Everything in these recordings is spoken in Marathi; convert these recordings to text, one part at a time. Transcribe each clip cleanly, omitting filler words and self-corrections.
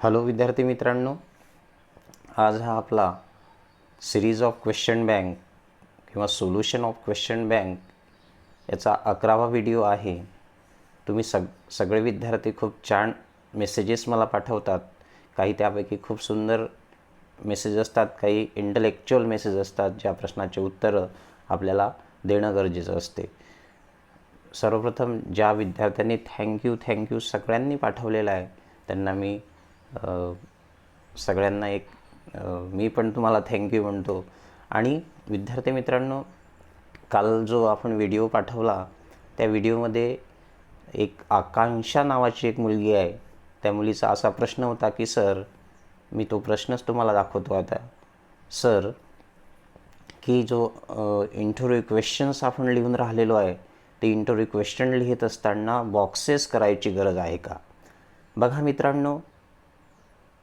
हॅलो विद्यार्थी मित्रांनो, आज हा आपला सिरीज ऑफ क्वेश्चन बँक किंवा सोल्युशन ऑफ क्वेश्चन बँक याचा 11वा व्हिडिओ आहे. तुम्ही सगळे विद्यार्थी खूप छान मेसेजेस मला पाठवतात. काही त्यापैकी खूप सुंदर मेसेज असतात, काही इंटलेक्च्युअल मेसेज असतात, ज्या प्रश्नाचे उत्तरं आपल्याला देणं गरजेचं असते. सर्वप्रथम ज्या विद्यार्थ्यांनी थँक्यू सगळ्यांनी पाठवलेलं आहे त्यांना मी सगळ्यांना मी पण तुम्हाला थँक्यू म्हणतो. आणि विद्यार्थी मित्रांनो, काल जो आपण व्हिडिओ पाठवला त्या व्हिडिओमध्ये एक आकांक्षा नावाची एक मुलगी आहे. त्या मुलीचा असा प्रश्न होता की सर, मी तो प्रश्नच तुम्हाला दाखवतो आता. सर, की जो इंटरव्ह्यू क्वेश्चन्स आपण लिहून राहिलेलो आहे ते इंटरव्ह्यू क्वेश्चन लिहित असताना बॉक्सेस करायची गरज आहे का? बघा मित्रांनो,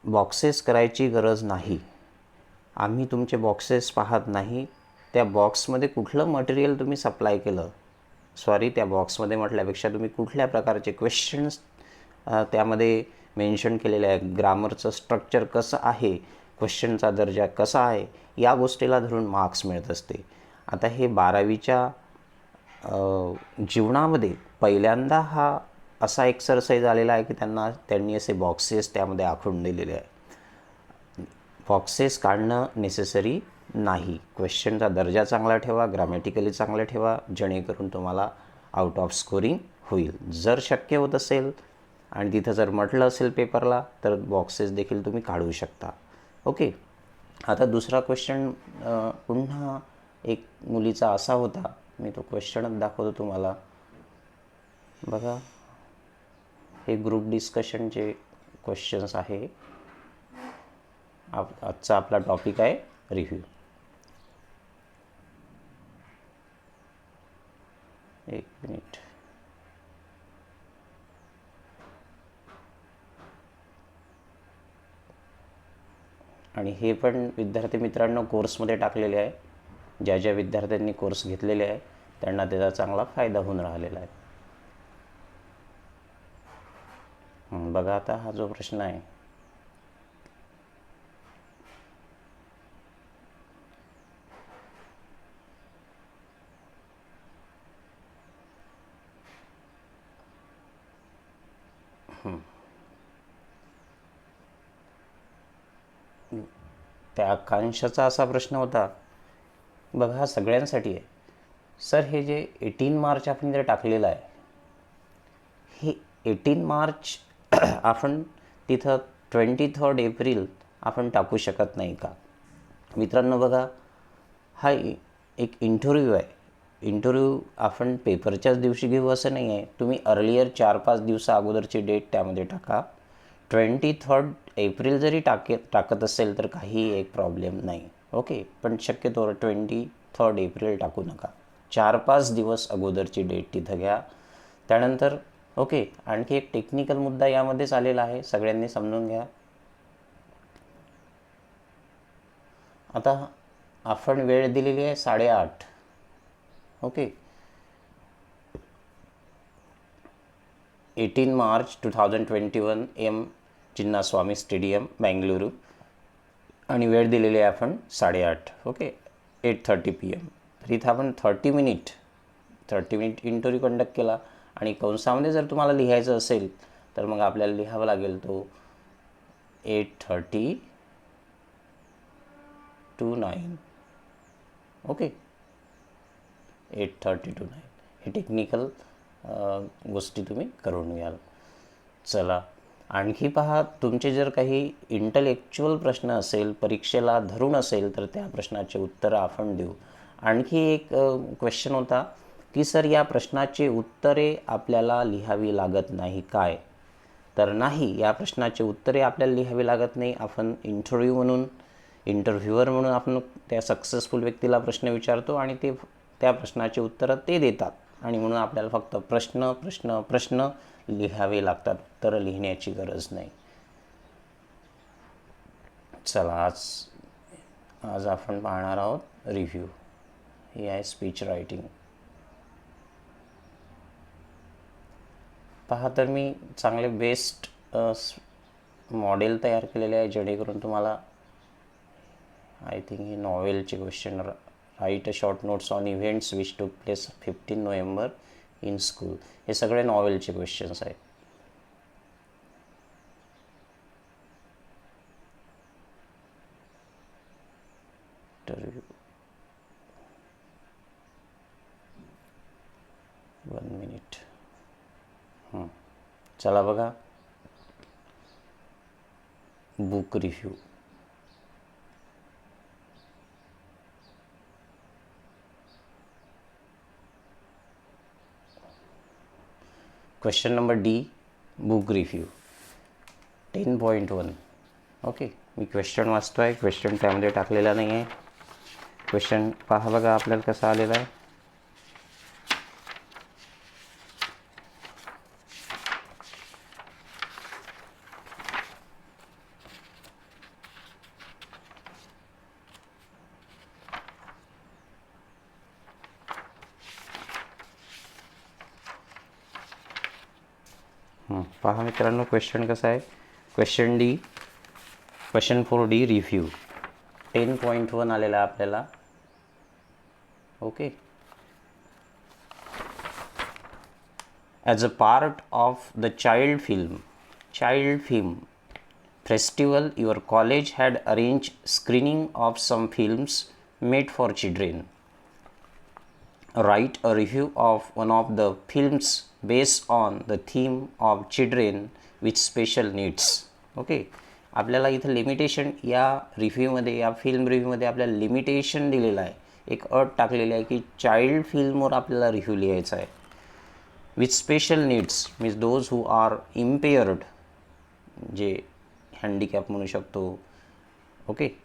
बॉक्सेस करायची गरज नाही. आम्ही तुमचे बॉक्सेस पाहत नाही. त्या बॉक्समध्ये कुठलं मटेरियल तुम्ही सप्लाय केलं, त्या बॉक्समध्ये म्हटल्यापेक्षा तुम्ही कुठल्या प्रकारचे क्वेश्चन्स त्यामध्ये मेन्शन केलेले आहे, ग्रामरचं स्ट्रक्चर कसं आहे, क्वेश्चनचा दर्जा कसा आहे, या गोष्टीला धरून मार्क्स मिळत असते. आता हे 12वीच्या जीवनामध्ये पहिल्यांदा हा असा एक्सरसाइज आलेला आहे की त्यांनी असे बॉक्सेस त्यामध्ये आखून दिलेले आहे. बॉक्सेस काढणं नेसेसरी नाही. क्वेश्चनचा दर्जा चांगला ठेवा, ग्रामॅटिकली चांगलं ठेवा, जेणेकरून तुम्हाला आउट ऑफ स्कोरिंग होईल. जर शक्य होत असेल आणि तिथं जर म्हटलं असेल पेपरला तर बॉक्सेस देखील तुम्ही काढू शकता. ओके. आता दुसरा क्वेश्चन पुन्हा एक मुलीचा असा होता, मी तो क्वेश्चनच दाखवतो तुम्हाला. बघा, हे ग्रुप डिस्कशनचे क्वेश्चन्स आहे. आजचा आपला टॉपिक आहे रिव्ह्यू. एक मिनिट. आणि हे पण विद्यार्थी मित्रांनो कोर्समध्ये टाकलेले आहे. ज्या ज्या विद्यार्थ्यांनी कोर्स घेतलेले आहे त्यांना त्याचा चांगला फायदा होऊन राहिलेला आहे. बघा, आता हा जो प्रश्न आहे, त्या आकांक्षाचा असा प्रश्न होता. बघा, हा सगळ्यांसाठी आहे. सर, हे जे 18 मार्च आपण जर टाकलेलं आहे, हे 18 मार्च आपण तिथं 23 एप्रिल आपण टाकू शकत नाही का? मित्रांनो बघा, हा एक इंटरव्ह्यू आहे. इंटरव्ह्यू आपण पेपरच्याच दिवशी घेऊ असं नाही आहे. तुम्ही अर्लियर 4-5 दिवसा अगोदरची डेट त्यामध्ये टाका. 23 एप्रिल जरी टाकत असेल तर काही एक प्रॉब्लेम नाही. ओके. पण शक्यतो 23 एप्रिल टाकू नका. 4-5 दिवस अगोदरची डेट तिथं घ्या. त्यानंतर ओके, आणखी एक टेक्निकल मुद्दा यामध्येच आलेला आहे, सगळ्यांनी समजून घ्या. आता आपण वेळ दिलेली आहे 8:30. Okay. 18 March 2021 M Chinnaswamy stadium Bengaluru. आणि वेळ दिलेली आहे आपण 8:30. ओके. 8:30 PM. तर इथं आपण 30 मिनिट इंटरव्ह्यू कंडक्ट केला. आणि कंसामध्ये जर तुम्हाला लिहायचं असेल तर मग आपल्याला लिहावं लागेल तो 8:30 to 9. ओके. 8:30 to 9 हे टेक्निकल गोष्टी तुम्ही करून घ्याल. चला, आणखी पहा, तुमचे जर काही इंटलेक्च्युअल प्रश्न असेल, परीक्षेला धरून असेल, तर त्या प्रश्नाचे उत्तरं आपण देऊ. आणखी एक क्वेश्चन होता की सर, या प्रश्नाचे उत्तरे आपल्याला लिहावी लागत नाही काय? तर नाही, या प्रश्नाचे उत्तरे आपल्याला लिहावी लागत नाही. आपण इंटरव्ह्युअर म्हणून आपण त्या सक्सेसफुल व्यक्तीला प्रश्न विचारतो आणि त्या प्रश्नाचे उत्तरं ते देतात. आणि म्हणून आपल्याला फक्त प्रश्न लिहावे लागतात, उत्तरं लिहिण्याची गरज नाही. चला, आज आपण पाहणार आहोत रिव्ह्यू. ही आहे स्पीच रायटिंग. पहा, तर मी चांगले बेस्ट मॉडेल तयार केलेले आहे जेणेकरून तुम्हाला आय थिंक ही नॉवेलचे question write a short notes on events which took place 15 November in school, हे सगळे नॉवेलचे क्वेश्चन्स आहेत. Interview 1 minute. चला बघा, book review. Question number D, book review 10.1. Okay, मी क्वेश्चन वाचतो आहे, क्वेश्चन त्यामध्ये टाकलेला नाही आहे. क्वेश्चन पहा बघा आपल्याला कसा आलेला आहे. पहा मित्रांनो, क्वेश्चन कसा आहे. Question D, question 4D review 10.1 आलेला आहे आपल्याला. Okay, as a part of the child film festival your college had arrange screening of some films made for children. Write a review of one of the films based on the theme of children with special needs. Okay, आपल्याला इथं लिमिटेशन या रिव्ह्यूमध्ये, या फिल्म रिव्ह्यूमध्ये आपल्याला लिमिटेशन दिलेलं आहे. एक अट टाकलेली आहे की चाइल्ड फिल्मवर आपल्याला रिव्ह्यू लिहायचा आहे. With special needs means those who are impaired, जे हँडिकॅप म्हणू शकतो. Okay,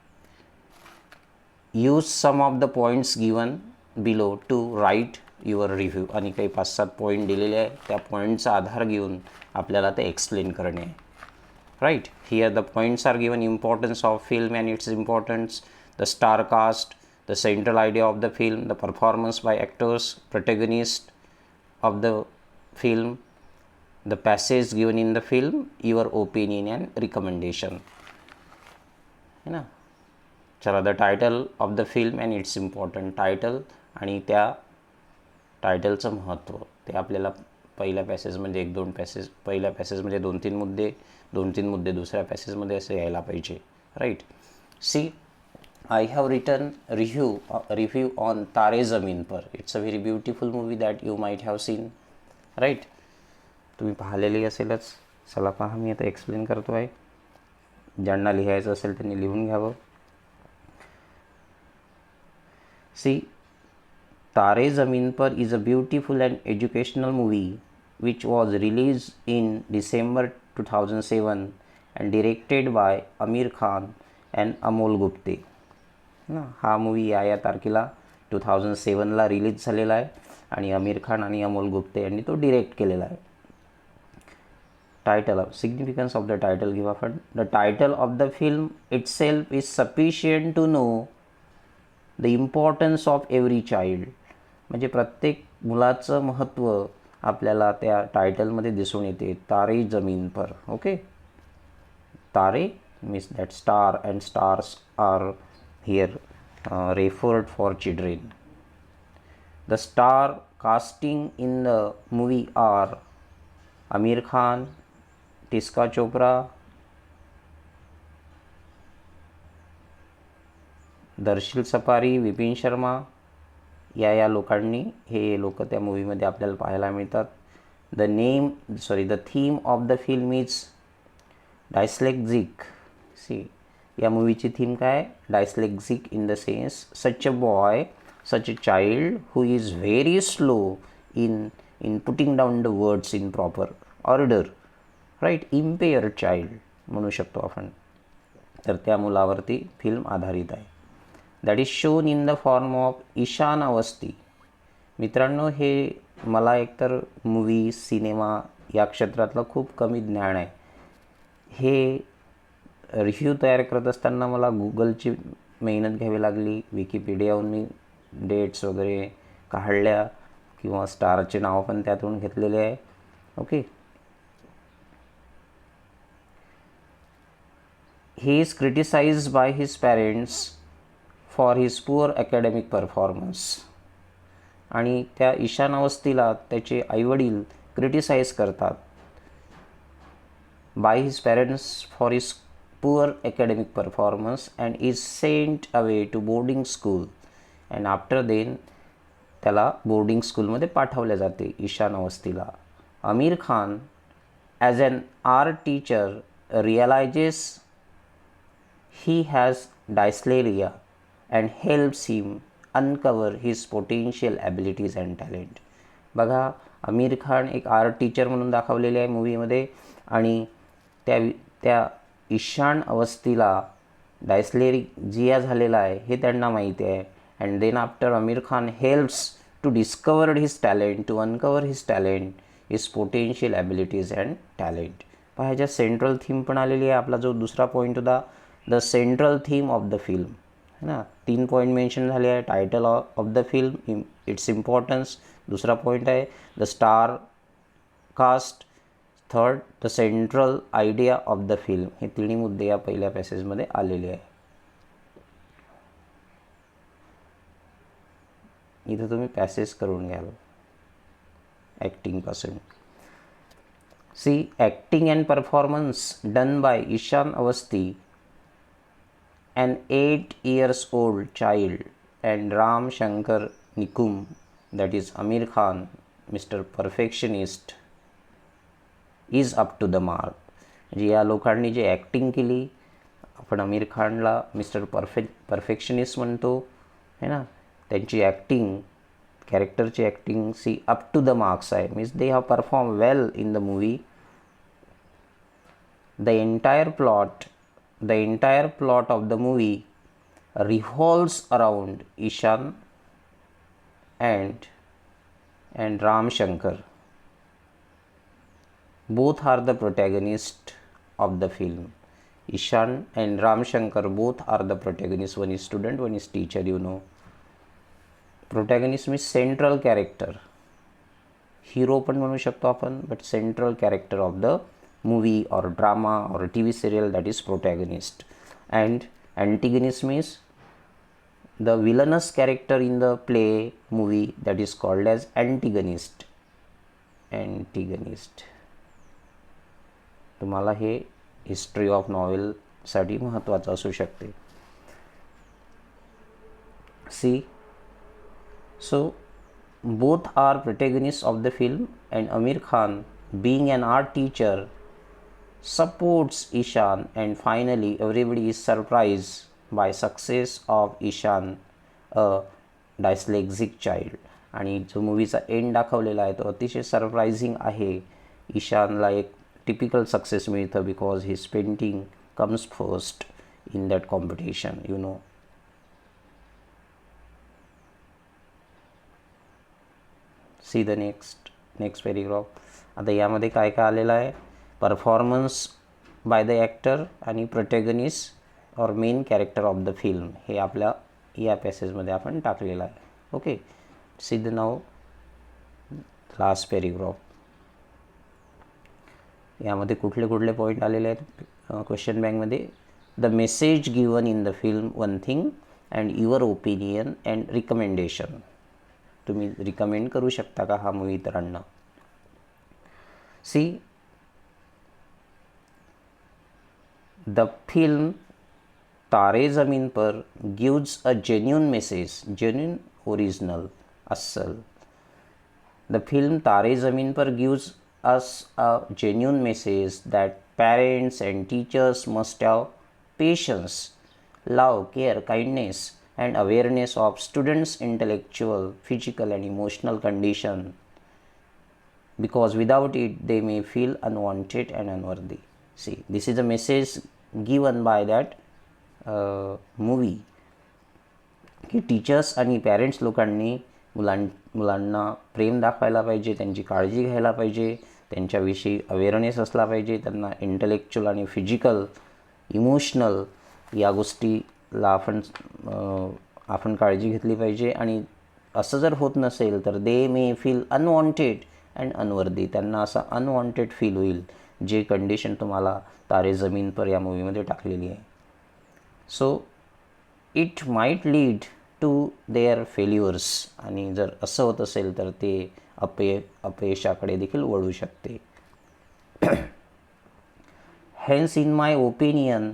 use some of the points given below to write your review. आणि काही 5-7 पॉईंट दिलेले आहे, त्या पॉईंटचा आधार घेऊन आपल्याला ते एक्सप्लेन करणे आहे. Right, here the points are given. Importance of film and its importance, the star cast, the central idea of the film, the performance by actors, protagonist of the film, the passage given in the film, your opinion and recommendation. है ना. चला, the title of the film and its important. Title आणि त्या टायटलचं महत्त्व ते आपल्याला पहिल्या पॅसेजमध्ये 1-2 पॅसेज, पहिल्या पॅसेजमध्ये 2-3 मुद्दे, 2-3 मुद्दे दुसऱ्या पॅसेजमध्ये असं यायला पाहिजे. Right. See, I have written review on Taare Zameen Par. It's a very beautiful movie that you might have seen. Right, तुम्ही पाहिलेली असेलच. चला पहा, मी आता एक्सप्लेन करतो आहे. ज्यांना लिहायचं असेल त्यांनी लिहून घ्यावं. See, Tare Zameen Par is a beautiful and educational movie which was released in December 2007 and directed by Aamir Khan and Amol Gupte. ना, हा मूवी या तारखेला 2007ला रिलीज झालेला आहे आणि आमिर खान आणि अमोल गुप्ते यांनी तो डिरेक्ट केलेला आहे. Title of significance of the title give आपण. The title of the film itself is sufficient to know the importance of every child. म्हणजे प्रत्येक मुलाचं महत्त्व आपल्याला त्या टायटलमध्ये दिसून येते. Taare Zameen Par. Okay, Taare means that star and stars are here referred for children. The star casting in the movie are Aamir Khan, Tisca Chopra, Darsheel Safary, Vipin Sharma या लोकांनी, हे लोक त्या मूवीमध्ये आपल्याला पाहायला मिळतात. The theme of the film is dyslexic. See, या मूवीची थीम काय? Dyslexic in the sense such a child who is very slow in putting down the words in proper order. Right, impaired child म्हणू शकतो आपण. तर त्या मुलावरती फिल्म आधारित आहे. That is shown in the form of Ishaan Awasthi. मित्रांनो, हे मला एकतर मूवी, सिनेमा या क्षेत्रातलं खूप कमी ज्ञान आहे. हे रिव्ह्यू तयार करत असताना मला गुगलची मेहनत घ्यावी लागली. विकिपीडियाहून मी डेट्स वगैरे काढल्या किंवा स्टारचे नाव पण त्यातून घेतलेले आहे. Okay, he is criticized by his parents for his poor academic performance. आणि त्या ईशान अवस्थीला त्याचे आईवडील क्रिटिसाइज करतात by his parents for his poor academic performance and is sent away to boarding school. and after then त्याला बोर्डिंग स्कूलमध्ये पाठवले जाते ईशान अवस्थीला. Aamir Khan as an art teacher realises he has dyslexia and helps him uncover his potential abilities and talent. बघा, आमिर खान एक आर्ट टीचर म्हणून दाखवलेले आहे मूवीमध्ये आणि त्या ईशान अवस्थीला डायस्लेरिया झालेला आहे हे त्यांना माहिती आहे. And then after Aamir Khan helps to discover his talent, to uncover his talent, his potential abilities and talent. पहा, ह्याच्या सेंट्रल थीम पण आलेली आहे. आपला जो दुसरा पॉईंट होता, the central theme of the film, है ना. 3 पॉईंट मेन्शन झाले आहे. Title of the film, its importance, दुसरा पॉईंट आहे the star cast, third the central idea of the film. हे तिन्ही मुद्दे या पहिल्या पॅसेजमध्ये आलेले आहे. इथं तुम्ही पॅसेज करून घ्याल ॲक्टिंगपासून. See, acting and performance done by Ishaan Awasthi, an 8 years old child, and Ram Shankar Nikum, that is Amir Khan, Mr. Perfectionist, is up to the mark. म्हणजे या लोकांनी जे ॲक्टिंग केली, आपण आमिर खानला मिस्टर परफेक्शनिस्ट म्हणतो, है ना. त्यांची ॲक्टिंग, कॅरेक्टरची acting see up to the marks आहे. Means they have perform well in the movie. The entire plot of the movie revolves around Ishan and Ram Shankar. Both are the protagonists of the film. Ishan and Ram Shankar both are the protagonists. One is student, one is teacher, you know. Protagonist means central character. Hero पण म्हणू शकतो आपण, but central character of the movie or drama or a TV serial, that is protagonist. And antagonist means the villainous character in the play, movie, that is called as antagonist. तुम्हाला हे हिस्ट्री ऑफ नॉवेलसाठी महत्त्वाचं असू शकते. See, so both are protagonists of the film, and Amir Khan, being an art teacher, supports Ishan, and finally everybody is surprised by success of Ishan, a dyslexic child. आणि जो मूवीचा एंड दाखवलेला आहे तो अतिशय सरप्रायझिंग आहे. ईशानला एक टिपिकल सक्सेस मिळतं because his painting comes first in that competition, you know. C the next paragraph. आता यामध्ये काय काय आलेलं आहे, परफॉर्मन्स बाय द ॲक्टर आणि प्रोटॅगनिस्ट और main character of the film हे आपल्या या पॅसेजमध्ये आपण टाकलेलं आहे. Okay, see the now last paragraph. यामध्ये कुठले कुठले पॉईंट आलेले आहेत क्वेश्चन बँकमध्ये. The message given in the film, one thing, and your opinion and recommendation. तुम्ही रिकमेंड करू शकता का हा मूवी इतरांना. सी, द फिल्म तारे ज़मीन पर gives a genuine message, genuine, original, अस्सल. The film तारे ज़मीन पर gives us a genuine message that parents and teachers must have patience, love, care, kindness, and awareness of students' intellectual, physical, and emotional condition, because without it they may feel unwanted and unworthy. See, this is a message given by that movie की टीचर्स आणि पॅरेंट्स लोकांनी मुलांना प्रेम दाखवायला पाहिजे, त्यांची काळजी घ्यायला पाहिजे, त्यांच्याविषयी अवेअरनेस असला पाहिजे, त्यांना इंटेलेक्च्युअल आणि फिजिकल, इमोशनल या गोष्टीला आपण काळजी घेतली पाहिजे. आणि असं जर होत नसेल तर they may feel unwanted and unworthy. त्यांना असं अनवॉन्टेड फील होईल, जे कंडिशन तुम्हाला तारे जमीन पर या मूवीमध्ये टाकलेली आहे. So it might lead to their failures, आणि जर असं होत असेल तर ते अपयशाकडे देखील वळू शकते. Hence in my opinion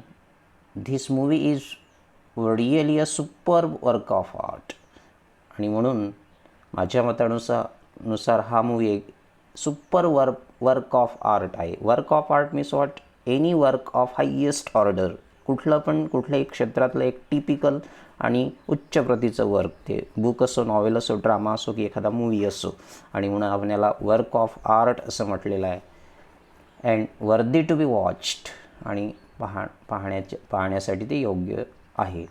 this movie is really a super work of art. आणि म्हणून माझ्या मतानुसार हा मूवी एक सुपर वर्क ऑफ आर्ट आहे. Work of art means what? Any work of highest order. कुठल्याही क्षेत्रातलं एक टिपिकल आणि उच्च प्रतीचं वर्क, ते बुक असो, नॉवेल असो, ड्रामा असो की एखादा मूवी असो, आणि म्हणून आपण याला वर्क ऑफ आर्ट असं म्हटलेलं आहे. And worthy to be watched, आणि पाहण्यासाठी ते योग्य आहे.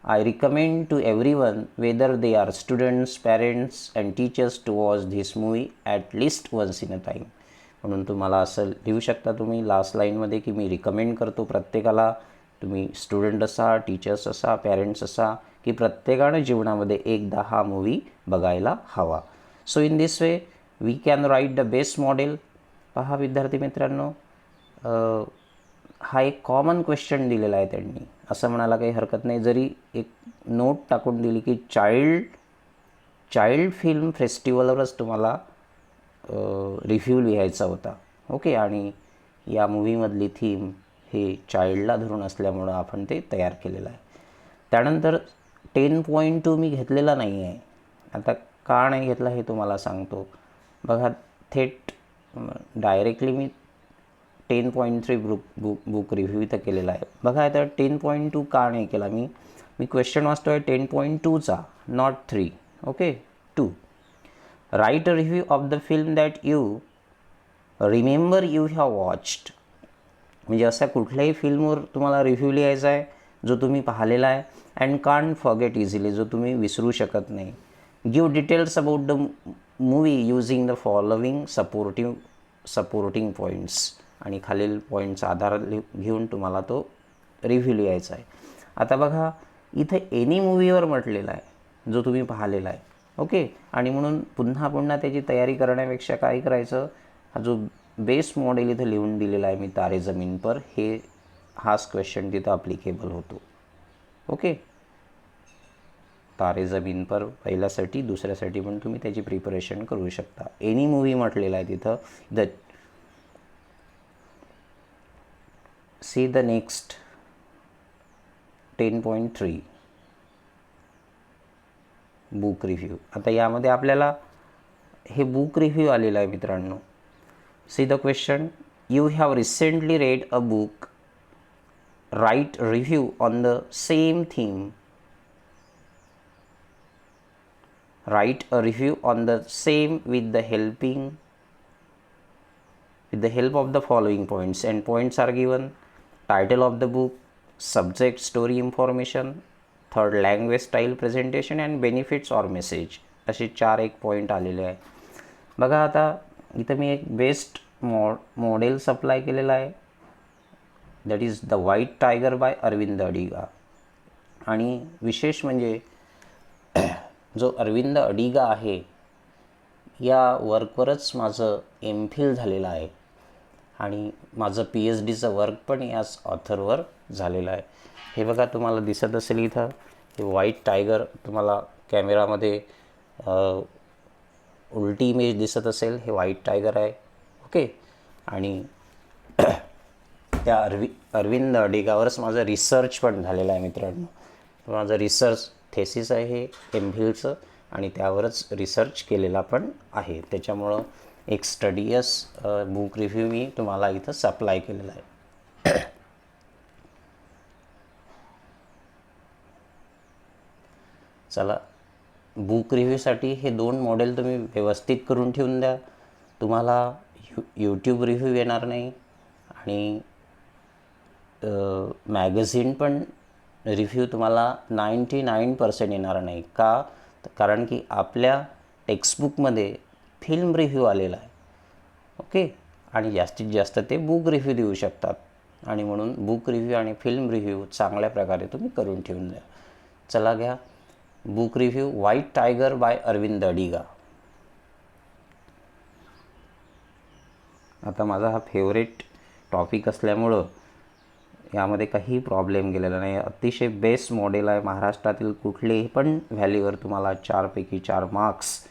I recommend to everyone, whether they are students, parents and teachers, to watch this movie at least once in a time. म्हणून तुम्हाला असं लिहू शकता तुम्ही लास्ट लाईनमध्ये की मी रिकमेंड करतो प्रत्येकाला, तुम्ही स्टुडंट असा, टीचर्स असा, पॅरेंट्स असा, की प्रत्येकानं जीवनामध्ये एकदा हा मूवी बघायला हवा. So in this way we can write the best model. पहा विद्यार्थी मित्रांनो, हा एक कॉमन क्वेश्चन दिलेला आहे त्यांनी, असं म्हणायला काही हरकत नाही. जरी एक नोट टाकून दिली की चाइल्ड फिल्म फेस्टिवलवरच तुम्हाला रिव्ह्यू लिहायचा होता, ओके. आणि या मूवीमधली थीम हे चाइल्डला धरून असल्यामुळं आपण ते तयार केलेलं आहे. त्यानंतर 10.2 मी घेतलेला नाही आहे. आता का नाही घेतला हे तुम्हाला सांगतो. बघा, थेट डायरेक्टली मी 10.3 बुक रिव्ह्यू इथं केलेला आहे. बघा, आता 10.2 का नाही केला मी क्वेश्चन वाचतो आहे 10.2चा, not 3, okay, 2. Write a review of the film that you remember you have watched. म्हणजे अशा कुठल्याही फिल्मवर तुम्हाला रिव्ह्यू लिहायचा आहे जो तुम्ही पाहिलेला आहे. अँड कांट फॉरगेट इझिली, जो तुम्ही विसरू शकत नाही. Give details about the movie using the following supporting points. आणि खालील पॉईंटचा आधार घेऊन तुम्हाला तो रिव्ह्यू लिहायचा आहे. आता बघा, इथे एनी मूवीवर म्हटलेला आहे जो तुम्ही पाहिलेला आहे, ओके. आणि म्हणून पुन्हा त्याची तयारी करण्यापेक्षा काय करायचं, हा जो बेस मॉडेल इथं लिहून दिलेला आहे मी, तारे जमीन पर, हाच क्वेश्चन तिथं अप्लिकेबल होतो, ओके. तारे जमीन पर पहिल्यासाठी, दुसऱ्यासाठी पण तुम्ही त्याची प्रिपरेशन करू शकता. एनी मूवी म्हटलेलं आहे तिथं. See the next 10.3 book review. आता यामध्ये आपल्याला हे बुक रिव्ह्यू आलेलं आहे मित्रांनो. See the question, you have recently read a book, right review on the same theme. Write a review on the same with the help of the following points, and points are given: title of the book, subject, story information, third language style presentation and benefits or message. असे 4 पॉईंट आलेले आहे. बघा, आता इथं मी एक बेस्ट मॉडेल सप्लाय केलेला आहे, that is the White Tiger by Arvind Adiga. आणि विशेष म्हणजे जो अरविंद अडिगा आहे या वर्कवरच माझं MPhil झालेलं आहे, आणि माझं PhDचं वर्क पण याच ऑथरवर झालेलं आहे. हे बघा, तुम्हाला दिसत असेल इथं हे व्हाईट टायगर, तुम्हाला कॅमेरामध्ये उलटी इमेज दिसत असेल, हे व्हाईट टायगर आहे, ओके. आणि त्या अरविंद अडिगावरच माझं रिसर्च पण झालेलं आहे मित्रांनो. माझं रिसर्च थेसिस आहे हे MPhilचं, आणि त्यावरच रिसर्च केलेला पण आहे. त्याच्यामुळं एक स्टडियस बुक रिव्ह्यू मी तुम्हाला इथं सप्लाय केलेला आहे. चला, बुक रिव्ह्यूसाठी हे 2 मॉडेल तुम्ही व्यवस्थित करून ठेवून द्या. तुम्हाला यूट्यूब रिव्ह्यू येणार नाही, आणि मॅगझिन पण रिव्ह्यू तुम्हाला 99% येणार नाही. कारण की आपल्या टेक्स्टबुकमध्ये फिल्म रिव्ह्यू आलेला आहे, ओके. आणि जास्तीत जास्त ते बुक रिव्ह्यू देऊ शकतात, आणि म्हणून बुक रिव्ह्यू आणि फिल्म रिव्ह्यू चांगल्या प्रकारे तुम्ही करून ठेवून द्या. चला घ्या book review, White Tiger by Arvind Adiga. आता माझा हा फेवरेट टॉपिक असल्यामुळं यामध्ये काही प्रॉब्लेम गेलेला नाही. अतिशय बेस्ट मॉडेल आहे. महाराष्ट्रातील कुठलेही पण व्हॅल्यूवर तुम्हाला 4 पैकी 4 मार्क्स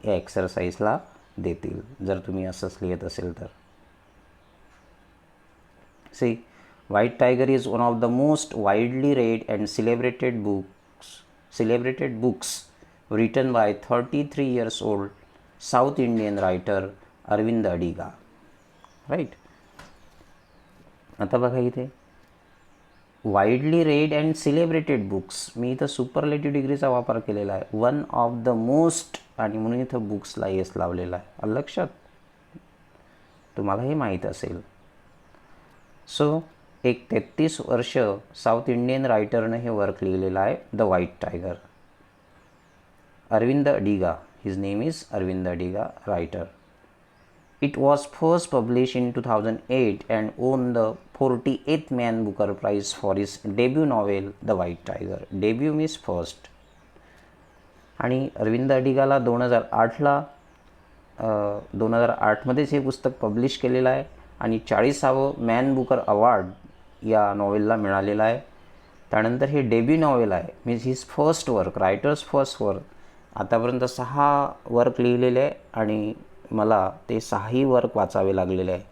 या एक्सरसाइजला देतील जर तुम्ही असंच लिहित असेल तर. See, White Tiger is one of the most widely read and celebrated books written by 33 years old South Indian writer Arvind Adiga. Right. आता बघा इथे widely read and celebrated books, मी इथं सुपरलेटिव्ह डिग्रीचा वापर केलेला आहे. वन ऑफ द मोस्ट आणि म्हणून इथं बुक्सला येस लावलेला आहे. लक्षात तुम्हाला हे माहीत असेल. सो एक 33 वर्ष साऊथ इंडियन रायटरनं हे वर्क लिहिलेलं आहे, the White Tiger. Arvind Adiga, his name is Arvind Adiga, writer. It was first published in 2008 and won the 48th Man Booker Prize for his debut novel, The White Tiger. Debut means first. आणि अरविंद अडिगाला 2008मध्येच हे पुस्तक पब्लिश केलेलं आहे आणि 40वे मॅन बुकर अवॉर्ड या नॉवेलला मिळालेला आहे. त्यानंतर हे डेब्यू नॉवेल आहे, means his first work, writers first work. आतापर्यंत 6 वर्क लिहिलेले आहे आणि मला ते 6ही वर्क वाचावे लागलेले आहे.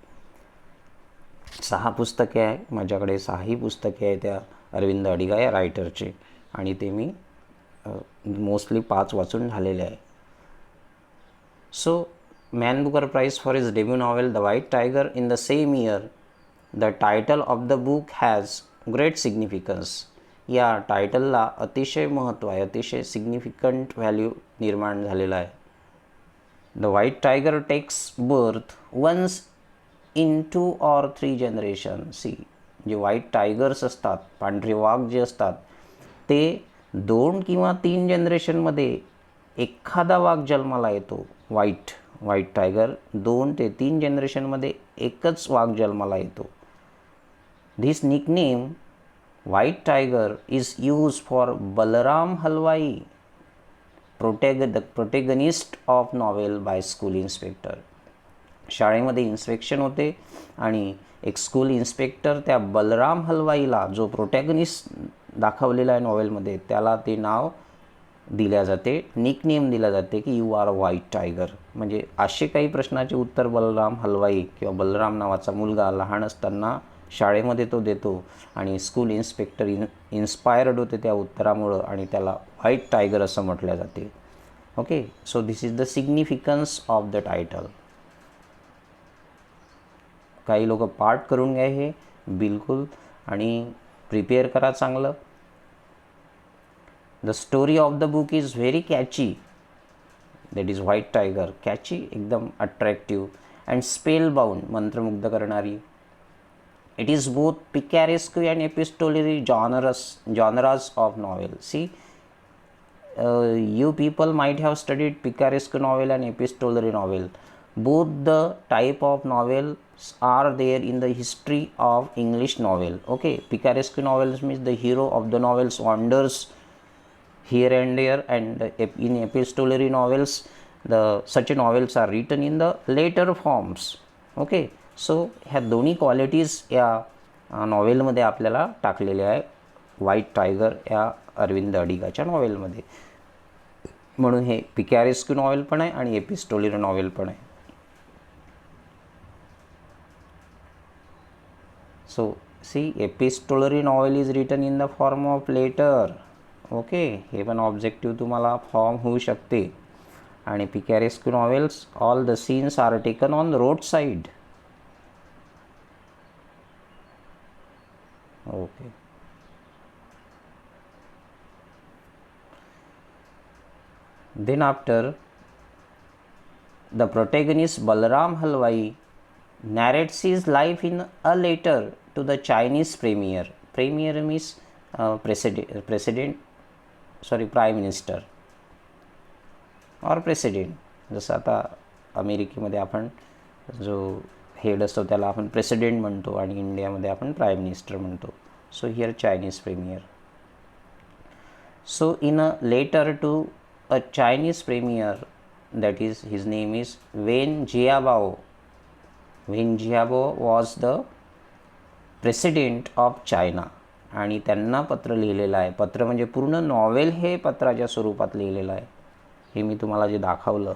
6 पुस्तके आहे माझ्याकडे, 6ही पुस्तके आहे त्या अरविंद अडिगा या रायटरचे आणि ते मी मोस्टली 5 वाचून झालेले आहे. So Man Booker prize for his debut novel the White Tiger in the same year. The title of the book has great significance. या टायटलला अतिशय महत्त्व आहे, अतिशय सिग्निफिकंट व्हॅल्यू निर्माण झालेला आहे. The white tiger takes birth once in 2 or 3 generations. See, जे व्हाईट टायगर्स असतात, पांढरे वाघ जे असतात, ते 2 किंवा 3 जनरेशनमध्ये एखादा वाघ जन्माला येतो. व्हाईट टायगर 2 ते 3 जनरेशनमध्ये एकच वाघ जन्माला येतो. This nickname white tiger is use for Balram Halwai, the protagonist of novel by school inspector. शाळेमध्ये इन्स्पेक्शन होते आणि एक स्कूल इन्स्पेक्टर त्या बलराम हलवाईला, जो प्रोटॅगनिस्ट दाखवलेला आहे नॉवेलमध्ये, त्याला ते नाव दिल्या जाते, निकनेम दिला जाते की यू आर व्हाईट टायगर. म्हणजे असे काही प्रश्नाचे उत्तर बलराम हलवाई किंवा बलराम नावाचा मुलगा लहान असताना शाळेमध्ये तो देतो आणि स्कूल इन्स्पेक्टर इन्स्पायर्ड होते त्या उत्तरामुळं आणि त्याला व्हाईट टायगर असं म्हटलं जाते. Okay, so this is the significance of the title. काही लोक पाठ करून घ्या हे बिलकुल आणि प्रिपेअर करा चांगलं. The story of the book is very catchy, that is white tiger. Catchy, एकदम अट्रॅक्टिव्ह अँड स्पेल बाउंड, मंत्रमुग्ध करणारी. It is both picaresque and epistolary genres of novel. See, you people might have studied picaresque novel and epistolary novel. Both the type of novels are there in the history of English novel. Okay, picaresque novels means the hero of the novels wanders here and there, and in epistolary novels, such novels are written in the later forms. Okay. So ह्या दोन्ही क्वालिटीज या नॉवेलमध्ये आपल्याला टाकलेल्या आहे व्हाईट टायगर या अरविंद अडिगाच्या नॉवेलमध्ये. म्हणून हे पिकॅरेस्क्यू नॉवेल पण आहे आणि एपिस्टोलरी नॉवेल पण आहे. So see, epistolary novel is written in the form of letter. Okay, हे पण ऑब्जेक्टिव्ह तुम्हाला फॉर्म होऊ शकते. आणि picaresque novels, all the scenes are taken on the road side. Okay. Then after, the protagonist Balaram Halwai narrates his life in a letter to the Chinese premier. Premier means prime minister or president. जसं आता अमेरिकेमध्ये आपण जो हेड असतो त्याला आपण प्रेसिडेंट म्हणतो आणि इंडियामध्ये आपण प्राईम मिनिस्टर म्हणतो. So here Chinese premier. So in a letter to a Chinese premier, that is his name is Wen Jiabao. Wen Jiabao was the president of China, आणि त्यांना पत्र लिहिलेलं आहे. पत्र म्हणजे पूर्ण नॉवेल हे पत्राच्या स्वरूपात लिहिलेलं आहे. हे मी तुम्हाला जे दाखवलं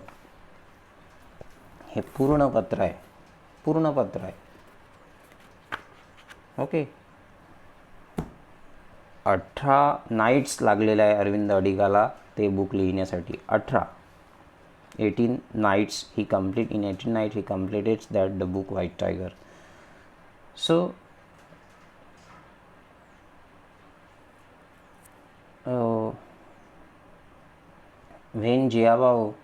हे पूर्ण पत्र आहे, पूर्ण पत्र आहे. ओके. 18 नाईट्स लागलेलं आहे अरविंद अडिगाला ते बुक लिहिण्यासाठी. 18 nights he complete in 18 nights he completed that the book White Tiger. So when Jiabao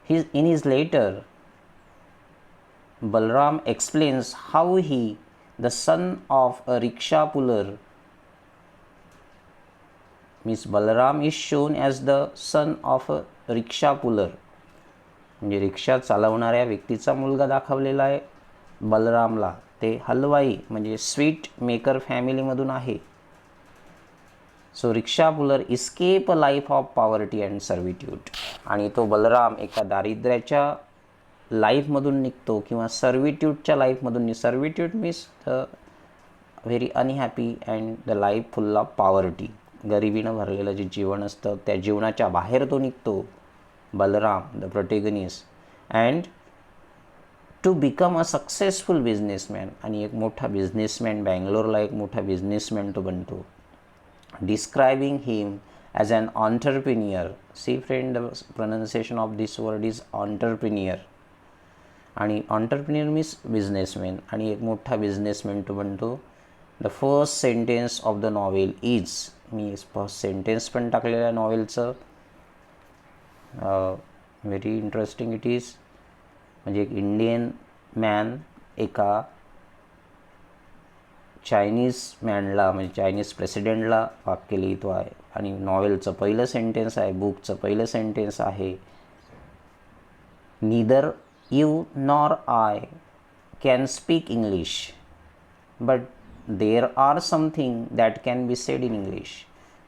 in his letter Balram explains how he, the son of a rickshaw puller, means Balaram is shown as the son of a rickshaw puller, म्हणजे रिक्षा चालवणाऱ्या व्यक्तीचा मुलगा दाखवलेला आहे बलरामला. ते हलवाई म्हणजे स्वीट मेकर फॅमिलीमधून आहे. So rickshaw puller escape a life of poverty and servitude, आणि तो बलराम एका दारिद्र्याच्या लाईफमधून निघतो किंवा सर्व्हिट्यूडच्या लाईफमधून. Servitude means the very unhappy and the life full of poverty, गरिबीनं भरलेलं जे जीवन असतं त्या जीवनाच्या बाहेर तो निघतो Balram the protagonist, and to become a successful businessman, आणि एक मोठा बिझनेसमॅन, बँगलोरला एक मोठा बिझनेसमॅन तो बनतो. Describing him as an entrepreneur. See friend, the pronunciation of this word is entrepreneur, आणि ऑन्टरप्रिनियर मीन्स बिझनेसमॅन, आणि एक मोठा बिझनेसमॅन तो बनतो. The first sentence of the novel is, मी फर्स्ट सेंटेन्स पण टाकलेलं आहे नॉवेलचं. Very interesting it is. म्हणजे एक इंडियन मॅन एका चायनीज मॅनला, म्हणजे चायनीज प्रेसिडेंटला वाक्य लिहितो आहे, आणि नॉवेलचं पहिलं सेंटेन्स आहे, बुकचं पहिलं सेंटेन्स आहे, neither you nor I can speak English but there are something that can be said in English.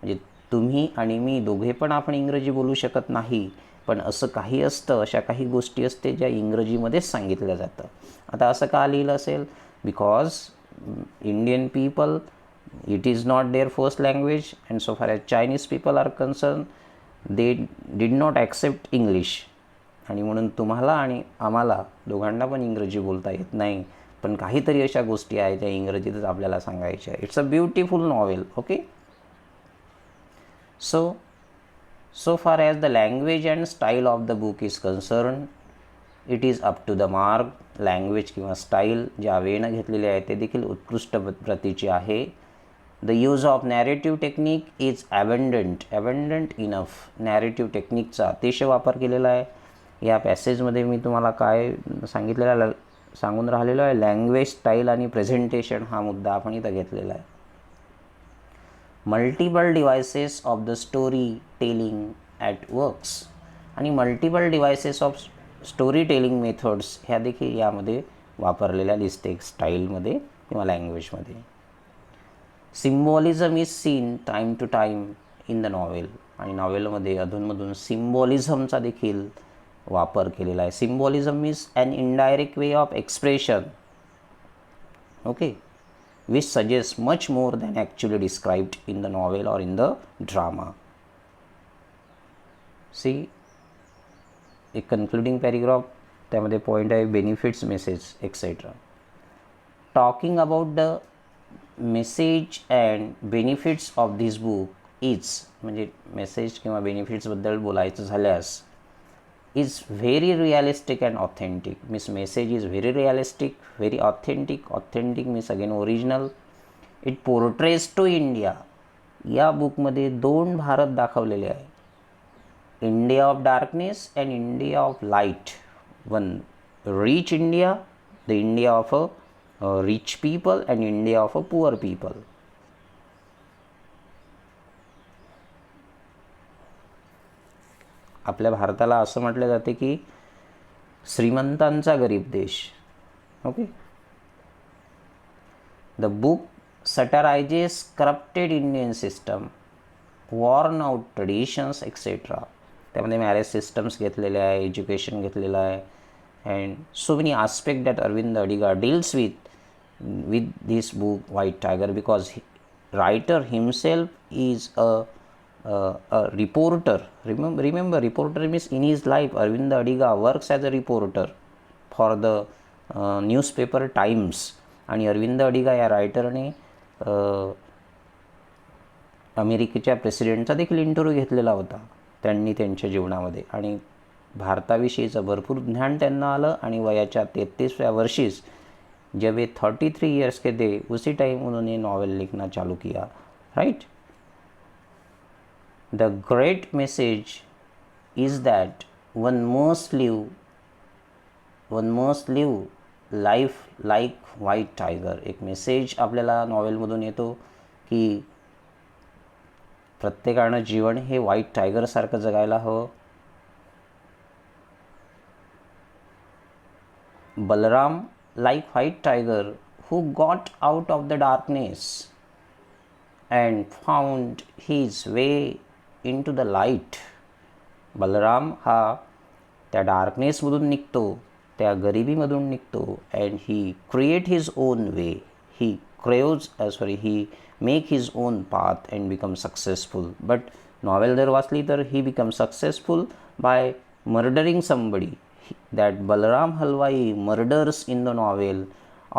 म्हणजे तुम्ही आणि मी दोघे पण आपण इंग्रजी बोलू शकत नाही, पण असं काही असतं, अशा काही गोष्टी असते ज्या इंग्रजीमध्येच सांगितल्या जातं. आता असं का लिहिलं असेल? Because Indian people, it is not their first language, and so far as Chinese people are concern they did not accept English, आणि म्हणून तुम्हाला आणि आम्हाला दोघांना पण इंग्रजी बोलता येत नाही, पण काहीतरी अशा गोष्टी आहेत त्या इंग्रजीतच आपल्याला सांगायच्या. It's a beautiful novel. Okay. So far as the language and style of the book is concerned, it is up to the mark. Language किंवा स्टाईल ज्या वेळेनं घेतलेले आहे ते देखील उत्कृष्ट प्रतीची आहे. The use of narrative technique is abundant enough. Narrative टेक्निकचा अतिशय वापर केलेला आहे या पॅसेजमध्ये. मी तुम्हाला काय सांगून राहिलेलो आहे, लँग्वेज, स्टाईल आणि प्रेझेंटेशन हा मुद्दा आपण इथं घेतलेला आहे. Multiple devices of the story telling at works, आणि multiple devices of story telling methods ह्या देखील यामध्ये वापरलेल्या दिसते, स्टाईलमध्ये किंवा लँग्वेजमध्ये. Symbolism is seen time to time in the novel, आणि नॉवेलमध्ये अधूनमधून सिम्बॉलिझमचा देखील वापर केलेला आहे. Symbolism is an indirect way of expression, okay, which suggests much more than actually described in the novel or in the drama. See, a concluding paragraph, त्यामध्ये पॉईंट आहे benefits, message etcetera. Talking about the message and benefits of this book is, म्हणजे मेसेज किंवा बेनिफिट्सबद्दल बोलायचं झाल्यास, is very realistic and authentic. Means message is very realistic, very authentic. Authentic means again original. It portrays to India. या बुकमध्ये दोन भारत दाखवलेले आहे, India of darkness and India of light. One rich India, the India of a rich people and India of a poor people. आपल्या भारताला असं म्हटलं जाते की श्रीमंतांचा गरीब देश. Okay. The book satirises corrupted Indian system, worn out traditions etcetera. त्यामध्ये मॅरेज सिस्टम्स घेतलेले आहे, एज्युकेशन घेतलेलं आहे, and so many aspect that Arvind Adiga deals with with this book White Tiger, because writer himself is a reporter. Remember, reporter means in his life Aravind Adiga works as a reporter for the newspaper times. आणि अरविंद अडिगा या रायटरने अमेरिकेच्या प्रेसिडेंटचा देखील इंटरव्ह्यू घेतलेला होता त्यांनी त्यांच्या जीवनामध्ये, आणि भारताविषयीचं भरपूर ज्ञान त्यांना आलं. आणि वयाच्या 33व्या वर्षीच जब ये 33 ईयर्स के थे उसी टाइम उन्होंने नॉवेल लिखना चालू किया. Right. The great message is that one must live life like White Tiger. एक मेसेज आपल्याला नॉवेलमधून येतो की प्रत्येकानं जीवन हे व्हाईट टायगरसारखं जगायला हवं. Balram like white tiger who got out of the darkness and found his way into the light. Balram हा त्या डार्कनेसमधून निघतो, त्या गरिबीमधून निघतो, and he create his own way. He he make his own path and become successful. But novel जर वाचली तर he becomes successful by murdering somebody. That Balaram Halwai murders in the novel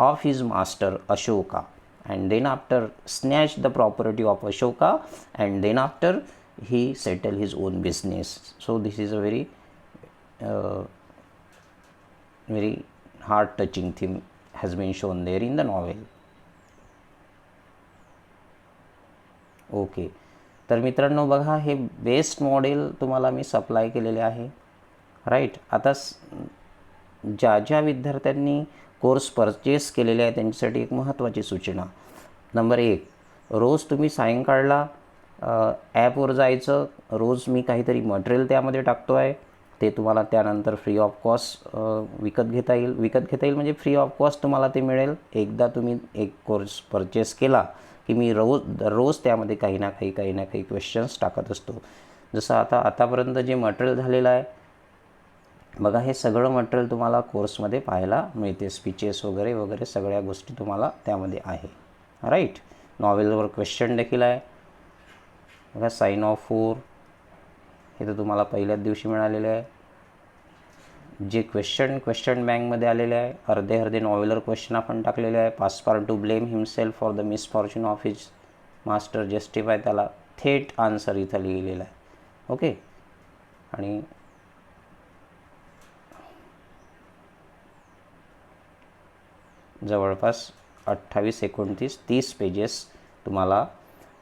of his master Ashoka, and then after snatch the property of Ashoka, and then after he settle his own business. So this is a very heart touching theme has been shown there in the novel. Okay, तर मित्रांनो बघा, हे बेस्ट मॉडेल तुम्हाला मी सप्लाय केलेले आहे. राईट. आता ज्या विद्यार्थ्यांनी कोर्स परचेस केलेले आहे त्यांच्यासाठी एक महत्त्वाची सूचना. नंबर 1, रोज तुम्ही सायंकाळला ॲपवर जायचं. रोज मी काहीतरी मटेरियल त्यामध्ये टाकतो आहे, ते तुम्हाला त्यानंतर फ्री ऑफ कॉस्ट विकत घेता येईल म्हणजे फ्री ऑफ कॉस्ट तुम्हाला ते मिळेल. एकदा तुम्ही एक कोर्स परचेस केला की मी दररोज त्यामध्ये काही ना काही क्वेश्चन्स टाकत असतो. जसं आतापर्यंत जे मटेरियल झालेलं आहे बघा, हे सगळं मटेरियल तुम्हाला कोर्समध्ये पाहायला मिळते. स्पीचेस वगैरे सगळ्या गोष्टी तुम्हाला त्यामध्ये आहे. राईट. नॉवेलवर क्वेश्चन देखील आहे बघा. साइन ऑफ 4 हे तर तुम्हाला पहिल्याच दिवशी मिळालेलं आहे. जे क्वेश्चन बँकमध्ये आलेले आहे, अर्धे नॉवेलवर क्वेश्चन आपण टाकलेले आहे. पासपार to blame himself for the misfortune of his master justify, त्याला थेट आन्सर इथं लिहिलेला आहे. ओके. आणि जवळपास 28-29 30 पेजेस तुम्हाला.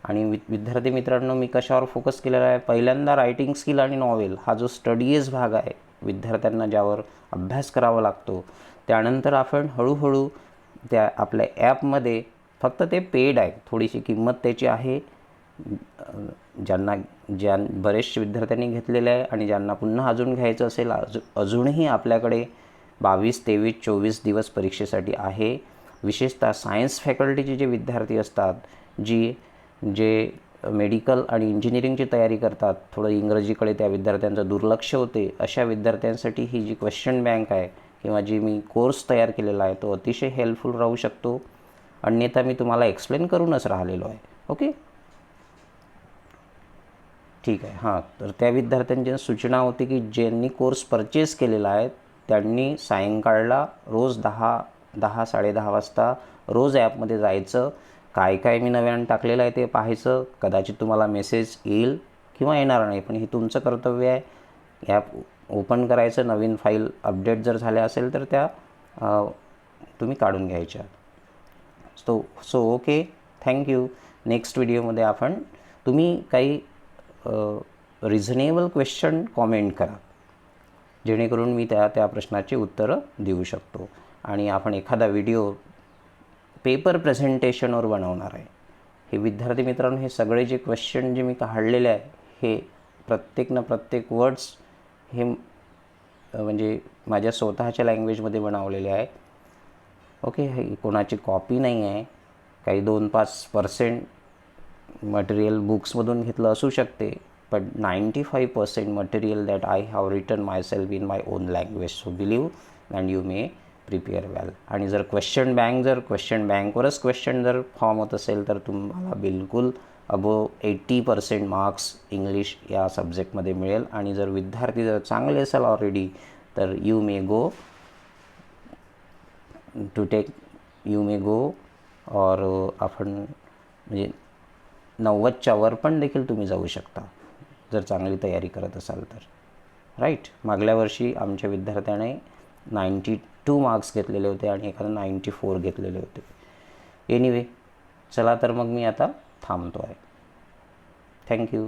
आणि विद्यार्थी मित्रांनो, मी कशावर फोकस केलेला आहे? पहिल्यांदा रायटिंग स्किल आणि नॉवेल हा जो स्टडीज भाग आहे विद्यार्थ्यांना ज्यावर अभ्यास करावा लागतो, त्यानंतर आपण हळूहळू त्या आपल्या ॲपमध्ये, फक्त ते पेड आहे, थोडीशी किंमत त्याची आहे. बरेचशे विद्यार्थ्यांनी घेतलेले आहे आणि ज्यांना पुन्हा अजून घ्यायचं असेल, अजूनही आपल्याकडे 22, 23, 24 दिवस परीक्षेसाठी आहे. विशेषतः सायन्स फॅकल्टीचे जे विद्यार्थी असतात, जे मेडिकल आणि इंजिनिअरिंगची तयारी करतात, थोडं इंग्रजीकडे त्या विद्यार्थ्यांचं दुर्लक्ष होते, अशा विद्यार्थ्यांसाठी ही जी क्वेश्चन बँक आहे किंवा जी मी कोर्स तयार केलेला आहे तो अतिशय हेल्पफुल राहू शकतो. अन्यथा मी तुम्हाला एक्सप्लेन करूनच राहिलेलो आहे. ओके, ठीक आहे. हां, तर त्या विद्यार्थ्यांची सूचना होती की ज्यांनी कोर्स परचेस केलेला आहे त्यांनी सायंकाळला रोज 10-10:30 वाजता रोज ॲपमध्ये जायचं. काय मी नव्यानं टाकलेलं आहे ते पाहायचं. कदाचित तुम्हाला मेसेज येईल किंवा येणार नाही, पण हे तुमचं कर्तव्य आहे. ॲप ओपन करायचं, नवीन फाईल अपडेट जर झाल्या असेल तर त्या तुम्ही काढून घ्यायच्या. So okay, thank you. नेक्स्ट व्हिडिओमध्ये तुम्ही काही रिझनेबल क्वेश्चन कॉमेंट करा, जेणेकरून मी त्या प्रश्नाची उत्तरं देऊ शकतो. आणि आपण एखादा व्हिडिओ पेपर प्रेझेंटेशनवर बनवणार आहे. हे विद्यार्थी मित्रांनो, हे सगळे जे क्वेश्चन जे मी काढलेले आहे, हे प्रत्येक वर्ड्स हे म्हणजे माझ्या स्वतःच्या लँग्वेजमध्ये बनवलेले आहे. ओके, हे कोणाची कॉपी नाही आहे. काही 2-5% मटेरियल बुक्समधून घेतलं असू शकते, but 95% material that I have written myself in my own language. So believe and you may prepare व्हाल. आणि जर क्वेश्चन बँकवरच क्वेश्चन जर फॉर्म होत असेल तर तुम्हाला बिलकुल अबोव 80% मार्क्स इंग्लिश या सब्जेक्टमध्ये मिळेल. आणि जर विद्यार्थी जर चांगले असेल ऑलरेडी तर यू मे गो और आपण म्हणजे 90च्या वर पण देखील तुम्ही जाऊ शकता जर चांगली तयारी करत असाल तर. राईट. मागल्या वर्षी आमच्या विद्यार्थ्याने 92 मार्क्स घेतलेले होते आणि एखादं 94 घेतलेले होते. एनिवे, चला तर मग मी आता थांबतो आहे. थँक्यू.